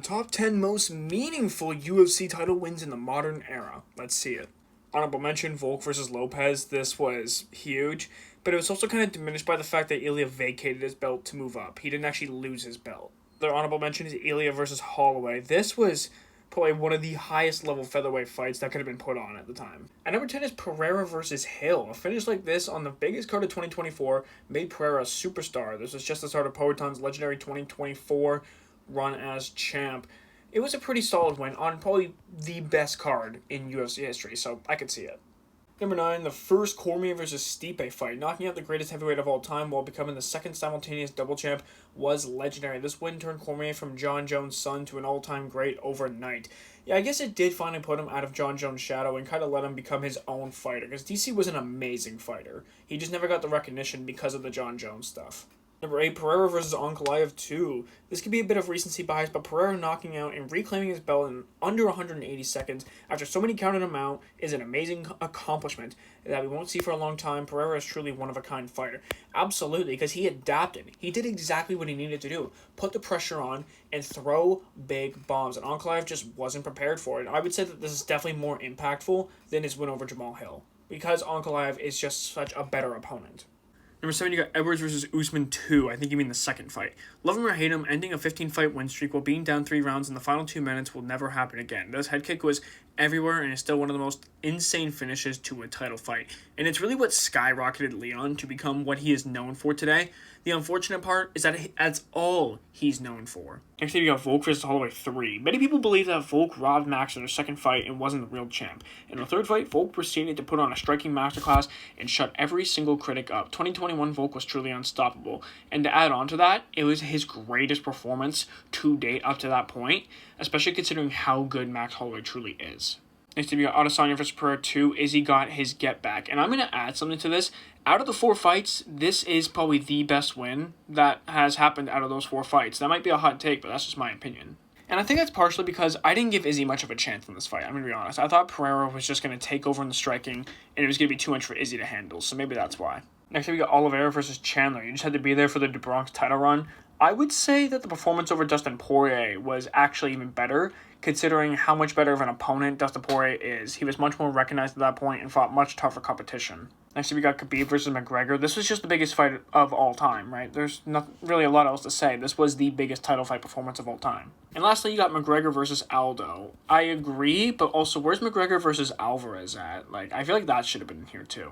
top 10 most meaningful UFC title wins in the modern era. Let's see it. Honorable mention, Volk versus Lopez. This was huge, but it was also kind of diminished by the fact that Ilya vacated his belt to move up. He didn't actually lose his belt. The honorable mention is Ilya versus Holloway. This was probably one of the highest level featherweight fights that could have been put on at the time. And number 10 is Pereira versus Hill. A finish like this on the biggest card of 2024 made Pereira a superstar. This was just the start of Poaton's legendary 2024 run as champ. It was a pretty solid win on probably the best card in UFC history, so I could see it. Number 9, the first Cormier versus Stipe fight. Knocking out the greatest heavyweight of all time while becoming the second simultaneous double champ was legendary. This win turned Cormier from John Jones' son to an all-time great overnight. Yeah, I guess it did finally put him out of John Jones' shadow and kind of let him become his own fighter, because DC was an amazing fighter. He just never got the recognition because of the John Jones stuff. Number 8, Pereira versus Ankalaev 2. This could be a bit of recency bias, but Pereira knocking out and reclaiming his belt in under 180 seconds after so many counted him out is an amazing accomplishment that we won't see for a long time. Pereira is truly one of a kind fighter. Absolutely, because he adapted. He did exactly what he needed to do. Put the pressure on and throw big bombs. And Ankalaev just wasn't prepared for it. I would say that this is definitely more impactful than his win over Jamal Hill, because Ankalaev is just such a better opponent. Number 7, you got Edwards versus Usman 2. I think you mean the second fight. Love him or hate him, ending a 15-fight win streak while being down 3 rounds in the final 2 minutes will never happen again. This head kick was everywhere and is still one of the most insane finishes to a title fight. And it's really what skyrocketed Leon to become what he is known for today. The unfortunate part is that that's all he's known for. Next up, you got Volk versus Holloway 3. Many people believe that Volk robbed Max in their second fight and wasn't the real champ. In the third fight, Volk proceeded to put on a striking masterclass and shut every single critic up. 2021 Volk was truly unstoppable. And to add on to that, it was his greatest performance to date up to that point, especially considering how good Max Holloway truly is. Next up, you got Adesanya versus Pereira 2. Izzy got his get back. And I'm going to add something to this. Out of the 4 fights, this is probably the best win that has happened out of those 4 fights. That might be a hot take, but that's just my opinion. And I think that's partially because I didn't give Izzy much of a chance in this fight. I'm going to be honest. I thought Pereira was just going to take over in the striking, and it was going to be too much for Izzy to handle. So maybe that's why. Next up, we got Oliveira versus Chandler. You just had to be there for the DeBronx title run. I would say that the performance over Dustin Poirier was actually even better, considering how much better of an opponent Dustin Poirier is. He was much more recognized at that point and fought much tougher competition. Next up, we got Khabib versus McGregor. This was just the biggest fight of all time, right? There's not really a lot else to say. This was the biggest title fight performance of all time. And lastly, you got McGregor versus Aldo. I agree, but also, where's McGregor versus Alvarez at? I feel like that should have been here too.